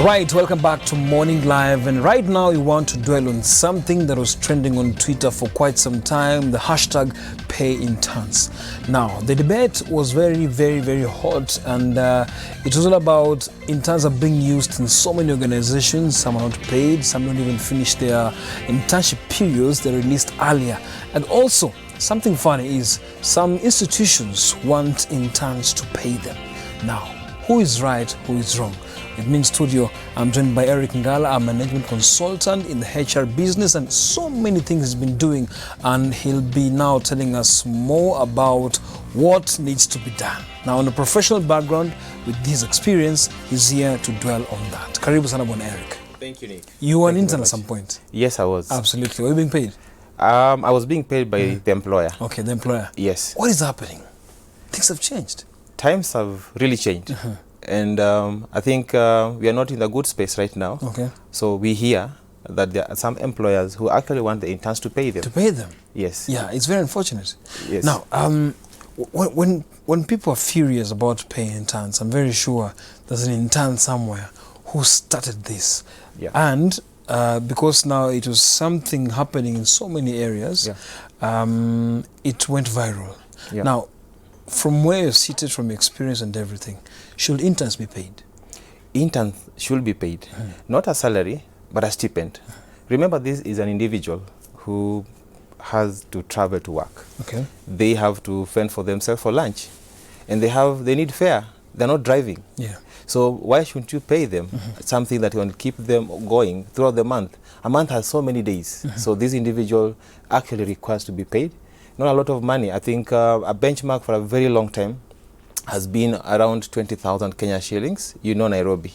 Right, welcome back to Morning Live, and right now we want to dwell on something that was trending on Twitter for quite some time, the hashtag #PayInterns. Now, the debate was very hot, and it was all about interns are being used in so many organizations. Some are not paid, some don't even finish their internship periods, they're released earlier. And also, something funny is some institutions want interns to pay them. Now, who is right, who is wrong? It means studio, I'm joined by Eric Ngala, a management consultant in the HR business, and so many things he's been doing, and he'll be now telling us more about what needs to be done. Now, on a professional background, with his experience, he's here to dwell on that. Karibu sana bwana Eric. Thank you, Nick. You were an intern at some point? Yes, I was. Absolutely. Were you being paid? I was being paid by the employer. Okay, the employer. Yes. What is happening? Things have changed. Times have really changed. And I think we are not in a good space right now. Okay. So we hear that there are some employers who actually want the interns to pay them. To pay them? Yes. Yeah, it's very unfortunate. Yes. Now, when people are furious about paying interns, I'm very sure there's an intern somewhere who started this. Yeah. And because now it was something happening in so many areas, it went viral. Yeah. Now, from where you're seated, from your experience and everything, should interns be paid? Interns should be paid, not a salary, but a stipend. Remember, this is an individual who has to travel to work. Okay. They have to fend for themselves for lunch, and they need fare. They're not driving. Yeah. So why shouldn't you pay them something that will keep them going throughout the month? A month has so many days. So this individual actually requires to be paid. Not a lot of money. I think a benchmark for a very long time has been around 20,000 Kenya shillings, Nairobi.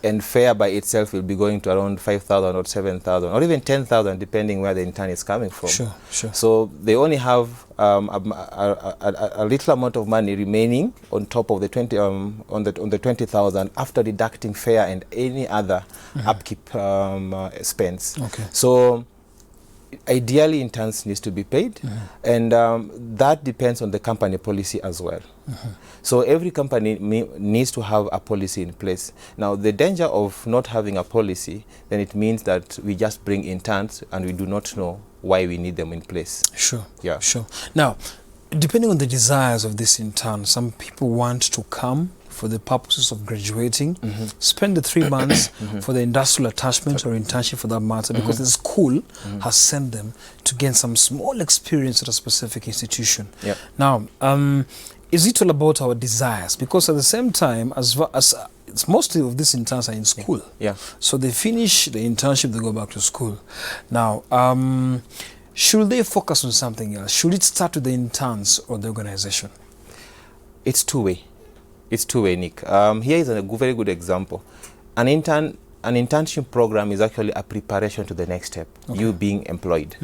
And fare by itself will be going to around 5,000 or 7,000 or even 10,000 depending where the intern is coming from. Sure. So they only have a little amount of money remaining on top of the 20,000 after deducting fare and any other upkeep expense. Okay. So ideally interns needs to be paid, and that depends on the company policy as well. So every company needs to have a policy in place. Now the danger of not having a policy, then it means that we just bring interns and we do not know why we need them in place. Sure. Yeah. Sure. Now, depending on the desires of this intern, some people want to come for the purposes of graduating, spend the 3 months for the industrial attachment or internship for that matter, because the school has sent them to gain some small experience at a specific institution. Yep. Now, is it all about our desires? Because at the same time, as it's mostly of these interns are in school. Yeah. So they finish the internship, they go back to school. Now, should they focus on something else? Should it start with the interns or the organization? It's two-way. It's two-way, Nick. Here is a very good example. An internship program is actually a preparation to the next step, you being employed.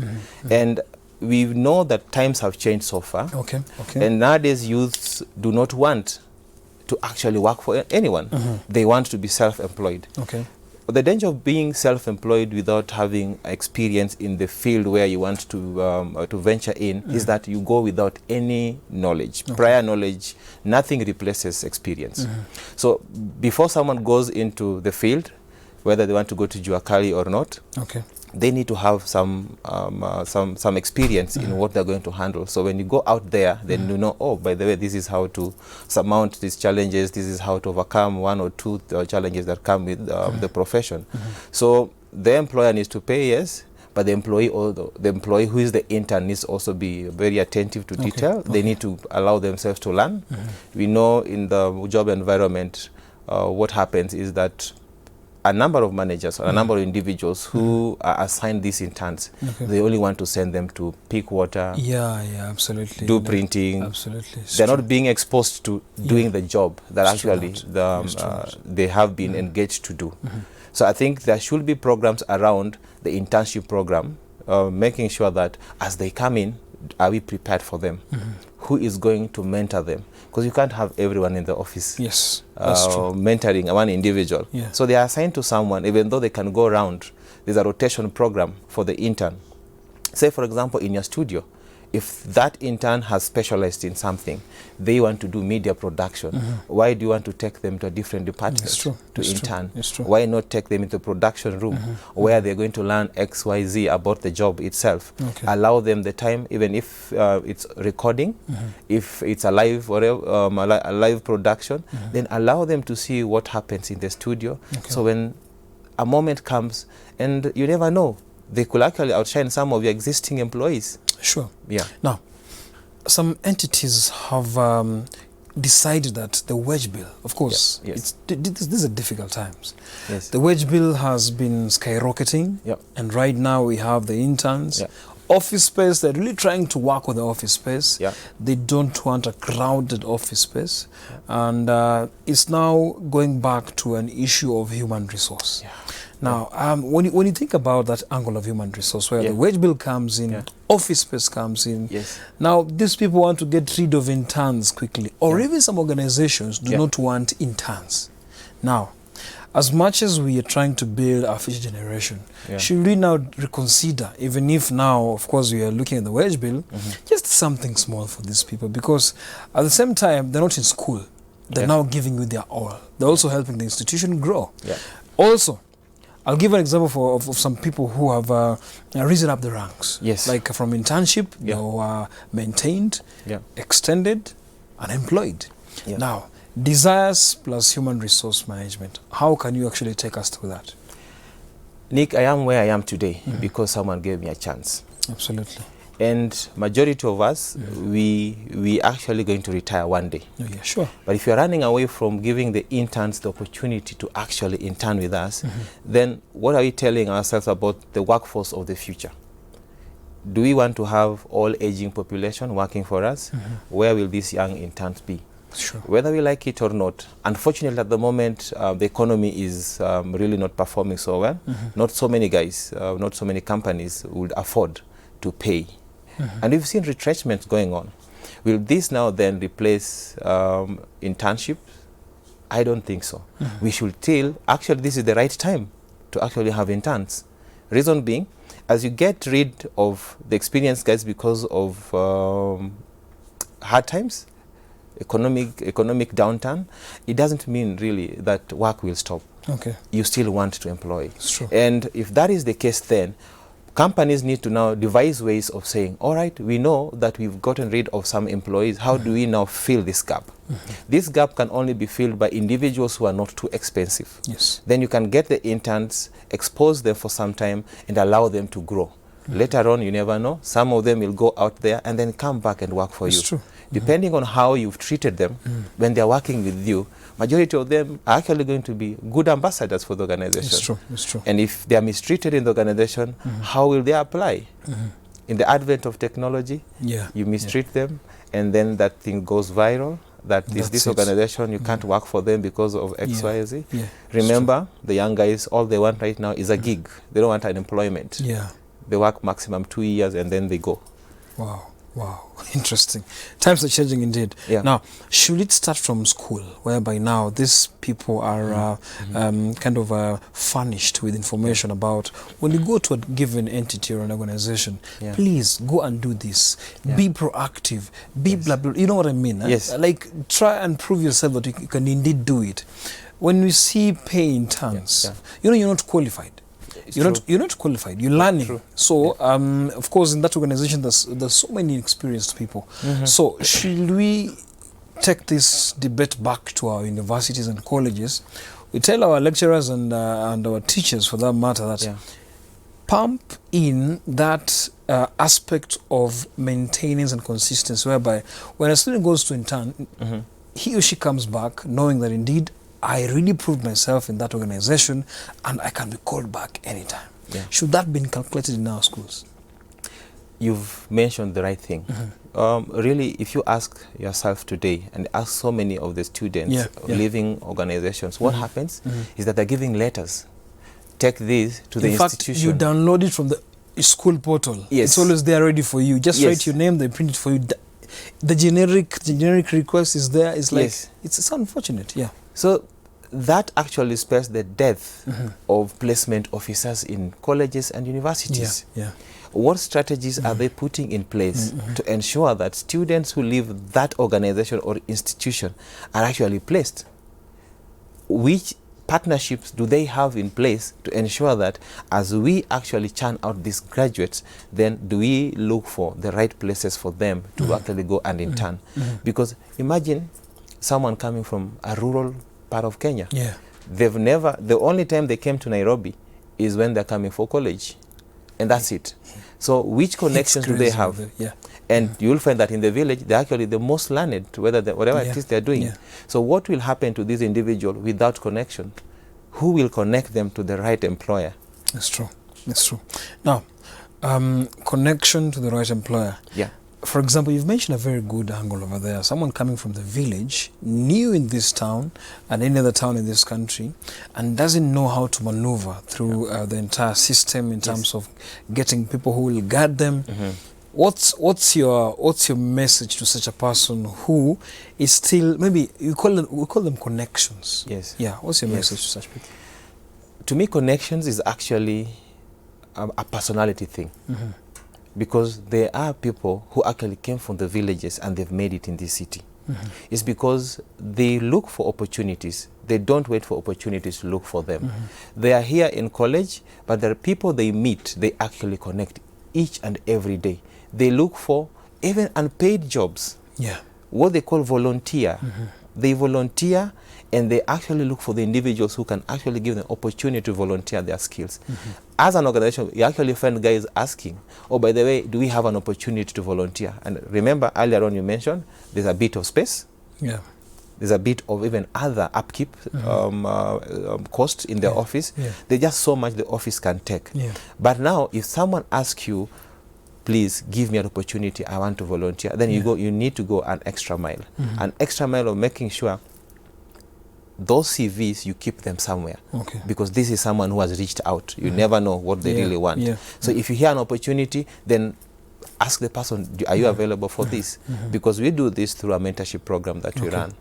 And we know that times have changed so far. Okay. And nowadays youths do not want to actually work for anyone. They want to be self-employed. Okay. The danger of being self-employed without having experience in the field where you want to venture in is that you go without any knowledge, prior knowledge. Nothing replaces experience. So before someone goes into the field, whether they want to go to Juakali or not, they need to have some experience in what they're going to handle. So when you go out there, then you know, oh, by the way, this is how to surmount these challenges. This is how to overcome one or two challenges that come with the profession. So the employer needs to pay, yes, but the employee who is the intern needs to also be very attentive to detail. They need to allow themselves to learn. We know in the job environment, what happens is that a number of managers or a number of individuals who are assigned these interns, they only want to send them to pick water, absolutely, do printing. Absolutely. They're not being exposed to doing the job that actually they have been engaged to do. So I think there should be programs around the internship program, making sure that as they come in, are we prepared for them? Who is going to mentor them? Because you can't have everyone in the office. Yes, that's true. Mentoring one individual. Yeah. So they are assigned to someone, even though they can go around. There's a rotation program for the intern. Say, for example, in your studio, If that intern has specialized in something, they want to do media production, why do you want to take them to a different department to intern? Why not take them into production room where they're going to learn XYZ about the job itself? Allow them the time, even if it's recording, if it's a live whatever, a live production, then allow them to see what happens in the studio. So when a moment comes, and you never know, they could actually outshine some of your existing employees. Sure. Yeah. Now, some entities have decided that the wage bill, of course, these are difficult times. Yes. The wage bill has been skyrocketing, and right now we have the interns. Office space, they're really trying to work with the office space. They don't want a crowded office space. And it's now going back to an issue of human resource. Now, when you think about that angle of human resource, where the wage bill comes in, office space comes in, now these people want to get rid of interns quickly, or even some organizations do not want interns. Now, as much as we are trying to build our future generation, should we now reconsider, even if now, of course, we are looking at the wage bill, just something small for these people, because at the same time, they're not in school. They're now giving you their all. They're also helping the institution grow. Also, I'll give an example of some people who have risen up the ranks. Like from internship, they were maintained, extended, and employed. Now, desires plus human resource management. How can you actually take us through that? Nick, I am where I am today because someone gave me a chance. Absolutely. And majority of us, we actually going to retire one day. But if you're running away from giving the interns the opportunity to actually intern with us, then what are we telling ourselves about the workforce of the future? Do we want to have all aging population working for us? Where will these young interns be? Whether we like it or not, unfortunately at the moment, the economy is really not performing so well. Not so many guys, not so many companies would afford to pay. And we've seen retrenchments going on. Will this now then replace internship? I don't think so. We should actually this is the right time to actually have interns. Reason being, as you get rid of the experienced guys because of hard times, economic downturn, it doesn't mean really that work will stop. You still want to employ. And if that is the case, then companies need to now devise ways of saying, all right, we know that we've gotten rid of some employees. How do we now fill this gap? This gap can only be filled by individuals who are not too expensive. Then you can get the interns, expose them for some time, and allow them to grow. Later on, you never know. Some of them will go out there and then come back and work for you. Depending on how you've treated them, when they're working with you, majority of them are actually going to be good ambassadors for the organization. It's true. And if they are mistreated in the organization, how will they apply? In the advent of technology, you mistreat them, and then that thing goes viral. This organization, you can't work for them because of X, Y, Z. Remember, the young guys, all they want right now is a gig. They don't want an employment. They work maximum 2 years and then they go. Wow, interesting. Times are changing indeed. Now, should it start from school, whereby now these people are kind of furnished with information about when you go to a given entity or an organization, please go and do this. Be proactive. Be blah, blah. You know what I mean? Like, try and prove yourself that you can indeed do it. When we see pay interns, you're not qualified. You're not qualified. You're learning. So, of course, in that organization, there's so many experienced people. So, should we take this debate back to our universities and colleges? We tell our lecturers and our teachers, for that matter, that pump in that aspect of maintenance and consistency, whereby when a student goes to intern, he or she comes back knowing that indeed I really proved myself in that organization and I can be called back anytime. Should that be calculated in our schools? You've mentioned the right thing. Really, if you ask yourself today and ask so many of the students leaving organizations, what happens is that they're giving letters. Take this to the institution. In fact, you download it from the school portal. It's always there ready for you. Just write your name, they print it for you. The generic request is there. It's like, it's unfortunate, So that actually spells the death of placement officers in colleges and universities. what strategies are they putting in place to ensure that students who leave that organization or institution are actually placed? Which partnerships do they have in place to ensure that as we actually churn out these graduates, then do we look for the right places for them to actually go and intern? Because imagine someone coming from a rural part of Kenya. Yeah. They've never, the only time they came to Nairobi is when they're coming for college. And that's it. So which connections do they have? Yeah. And you'll find that in the village, they're actually the most learned, whatever it is they're doing. Yeah. So what will happen to this individual without connection? Who will connect them to the right employer? That's true. That's true. Now, connection to the right employer. Yeah. For example, you've mentioned a very good angle over there. Someone coming from the village, new in this town and any other town in this country, and doesn't know how to maneuver through the entire system in terms of getting people who will guide them. What's your message to such a person who is still, maybe we call them connections? Yes. Yeah. What's your message to such people? To me, connections is actually a personality thing. Because there are people who actually came from the villages and they've made it in this city. It's because they look for opportunities. They don't wait for opportunities to look for them. They are here in college, but there are people they meet, they actually connect each and every day. They look for even unpaid jobs. Yeah. What they call volunteer. They volunteer and they actually look for the individuals who can actually give them opportunity to volunteer their skills. As an organization, you actually find guys asking, oh, by the way, do we have an opportunity to volunteer? And remember, earlier on you mentioned, there's a bit of space. Yeah. There's a bit of even other upkeep costs in the office. Yeah. There's just so much the office can take. Yeah. But now, if someone asks you, please give me an opportunity, I want to volunteer, then you need to go an extra mile. An extra mile of making sure those CVs, you keep them somewhere. Okay. Because this is someone who has reached out. You never know what they really want. Yeah. So if you hear an opportunity, then ask the person, are you available for this? Because we do this through a mentorship program that we run.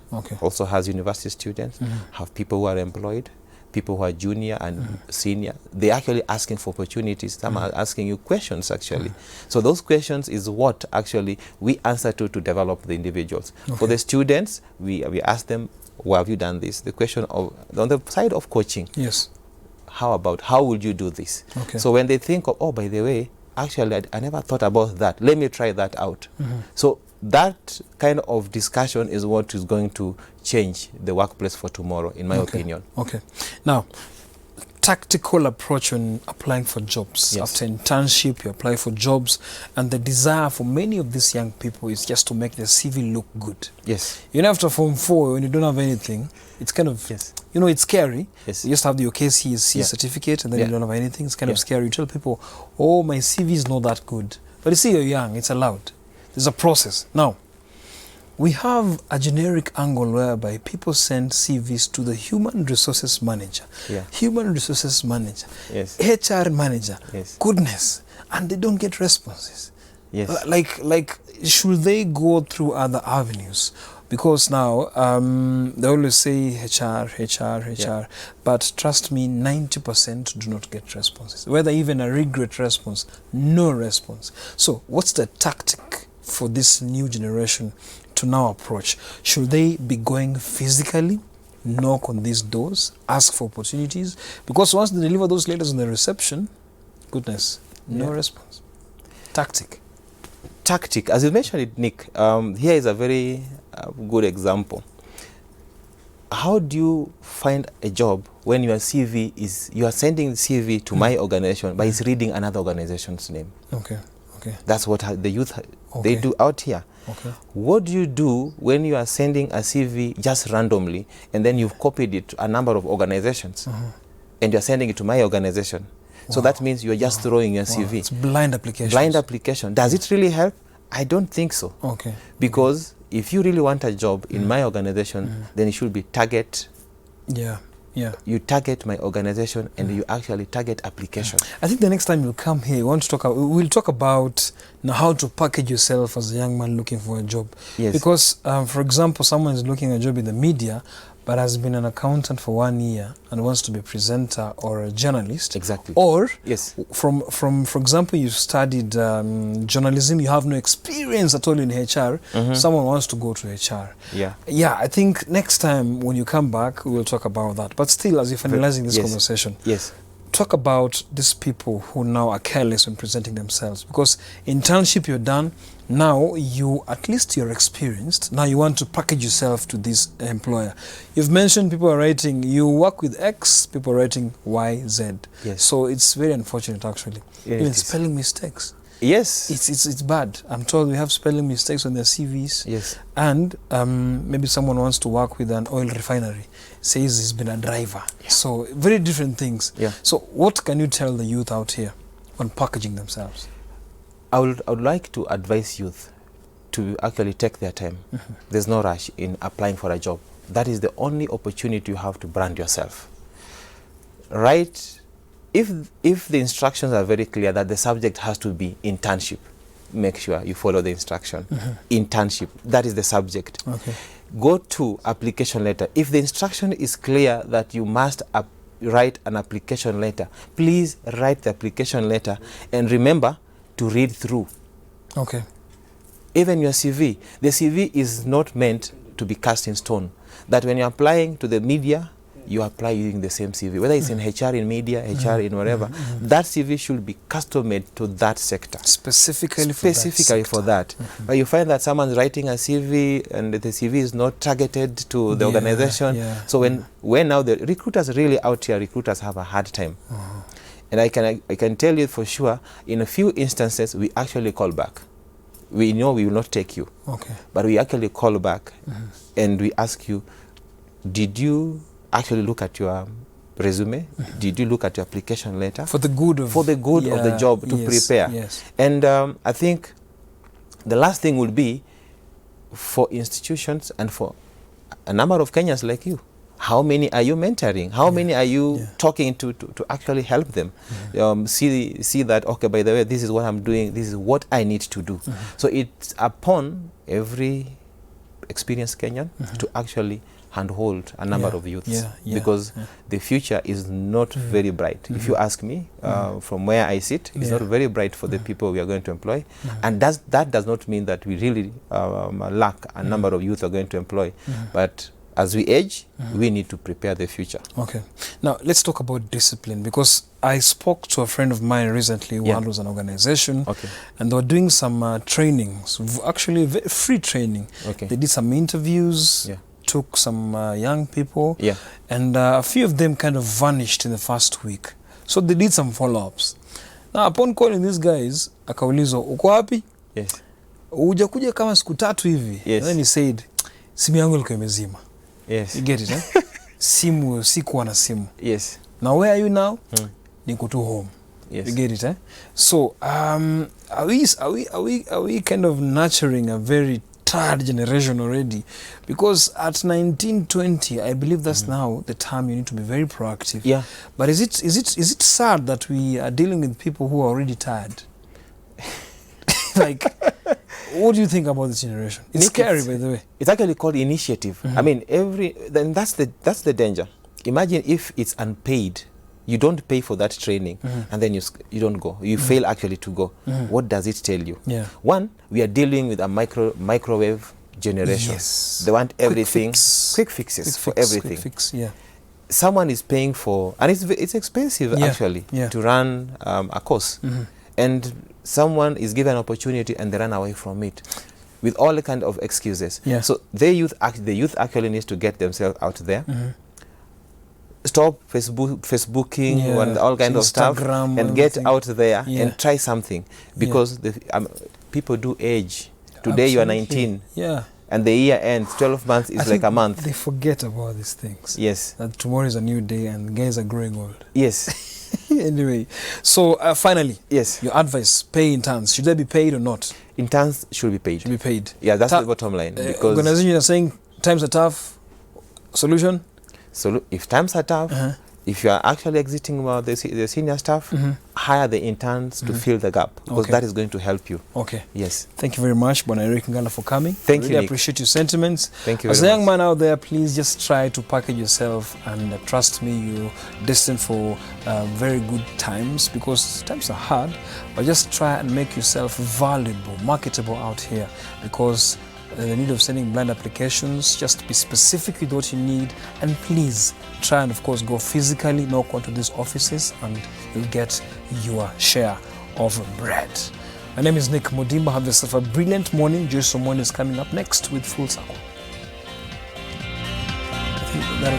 Also has university students, have people who are employed, people who are junior and senior. They're actually asking for opportunities. Some are asking you questions, actually. So those questions is what actually we answer to develop the individuals. For the students, we ask them, why have you done this? The question of, on the side of coaching, yes, how would you do this? So when they think of, oh, by the way, actually, I never thought about that. Let me try that out. So that kind of discussion is what is going to change the workplace for tomorrow, in my opinion. Okay. Now, tactical approach when applying for jobs. After internship, you apply for jobs, and the desire for many of these young people is just to make their CV look good. Yes. You know, after Form 4, when you don't have anything, it's kind of, you know, it's scary. Yes. You just have your KCSE certificate, and then you don't have anything. It's kind of scary. You tell people, oh, my CV is not that good. But you see, you're young, it's allowed. There's a process. Now, we have a generic angle whereby people send CVs to the human resources manager, human resources manager, HR manager, goodness, and they don't get responses. Like, should they go through other avenues? Because now, they always say HR, but trust me, 90% do not get responses. Whether even a regret response, no response. So what's the tactic for this new generation to now approach? Should they be going physically, knock on these doors, ask for opportunities? Because once they deliver those letters in the reception, goodness, no response. Tactic, as you mentioned it, Nick, here is a very good example. How do you find a job when your CV is, you are sending the CV to my organization, but it's reading another organization's name? That's what the youth, they do out here. What do you do when you are sending a CV just randomly, and then you've copied it to a number of organizations, and you're sending it to my organization? So that means you're just throwing your CV. It's blind application. Blind application. Does it really help? I don't think so. Because if you really want a job in my organization, then it should be target. You target my organization, and you actually target application. I think the next time you'll come here, we'll talk about how to package yourself as a young man looking for a job. Because, for example, someone is looking at a job in the media, but has been an accountant for 1 year and wants to be a presenter or a journalist. Exactly. Or Yes. for example, you studied journalism, you have no experience at all in HR, someone wants to go to HR. Yeah. Yeah, I think next time when you come back, we will talk about that. But still, as you're finalizing this Yes. conversation, Yes. talk about these people who now are careless when presenting themselves. Because internship you're done, now you're experienced. Now you want to package yourself to this employer. You've mentioned people are writing, you work with X, people are writing Y, Z. Yes. So it's very unfortunate actually. Yeah, Even it is. spelling mistakes. Yes. It's bad. I'm told we have spelling mistakes on their CVs. Yes. And maybe someone wants to work with an oil refinery, says he's been a driver. Yeah. So very different things. Yeah. So what can you tell the youth out here on packaging themselves? I would like to advise youth to actually take their time. There's no rush in applying for a job. That is the only opportunity you have to brand yourself. Right? If the instructions are very clear that the subject has to be internship, make sure you follow the instruction. Internship, that is the subject. Okay. Go to application letter. If the instruction is clear that you must write an application letter, please write the application letter and remember to read through. Okay. Even your CV, the CV is not meant to be cast in stone. That when you're applying to the media, you apply using the same CV, whether it's in HR, in media, HR, in whatever. That CV should be custom-made to that sector. Specifically for that. But you find that someone's writing a CV and the CV is not targeted to the organization. Yeah. So when now the recruiters really out here, recruiters have a hard time. And I can tell you for sure, in a few instances, we actually call back. We know we will not take you. Okay. But we actually call back and we ask you, did you actually look at your resume? Did you look at your application letter? For the good of the job, to prepare. Yes. And I think the last thing would be for institutions and for a number of Kenyans like you. How many are you mentoring? How many are you talking to actually help them? See that, okay, by the way, this is what I'm doing, this is what I need to do. So it's upon every experienced Kenyan to actually handhold a number of youths because the future is not very bright. If you ask me, from where I sit, it's not very bright for the people we are going to employ. And that does not mean that we really lack a number of youth we are going to employ. But as we age, we need to prepare the future. Okay. Now, let's talk about discipline, because I spoke to a friend of mine recently who handles an organization, and they were doing some trainings, actually free training. They did some interviews, took some young people, and a few of them kind of vanished in the first week. So they did some follow-ups. Now, upon calling these guys, akaulizwa, uko wapi? Yes. Ujakuja kama siku 3 hivi. Yes. And then he said, simu yangu ilikuwa imezima. Yes. You get it, eh? Simu, sikuwa na simu. Yes. Now where are you now? Niko tu home. Yes. You get it, eh? So, are we kind of nurturing a very tired generation already? Because at 19, 20, I believe that's now the time you need to be very proactive. Yeah. But is it sad that we are dealing with people who are already tired? Like, what do you think about this generation? It's scary, by the way. It's actually called initiative. I mean, then that's the danger. Imagine if it's unpaid. You don't pay for that training, and then you don't go. You fail actually to go. What does it tell you? One, we are dealing with a microwave generation. Yes. They want everything, quick fixes for everything. Someone is paying for, and it's expensive actually to run a course. And someone is given an opportunity and they run away from it with all the kind of excuses. So the youth actually needs to get themselves out there. Stop Facebooking and all kind of stuff, and get out there and try something, because people do age. Today you are 19, and the year ends. 12 months is like a month. They forget about these things. Yes. That tomorrow is a new day and guys are growing old. Yes. Anyway, so finally, your advice: pay interns. Should they be paid or not? Interns should be paid. Should be paid. Yeah, that's the bottom line. Because organizations are saying times are tough. Solution? So if times are tough, if you are actually exiting the senior staff, hire the interns to fill the gap, because that is going to help you. Okay. Yes. Thank you very much, Bwana Eric Ngala, for coming. Thank you, Nick. I appreciate your sentiments. Thank you As a very young much. man out there, please just try to package yourself, and trust me, you're destined for very good times, because times are hard, but just try and make yourself valuable, marketable out here, because the need of sending blind applications, just be specific with what you need, and please try and of course go physically, knock onto these offices, and you'll get your share of bread. My name is Nick Modimba. Have yourself a brilliant morning. Joyce Omone is coming up next with Full Circle. I think that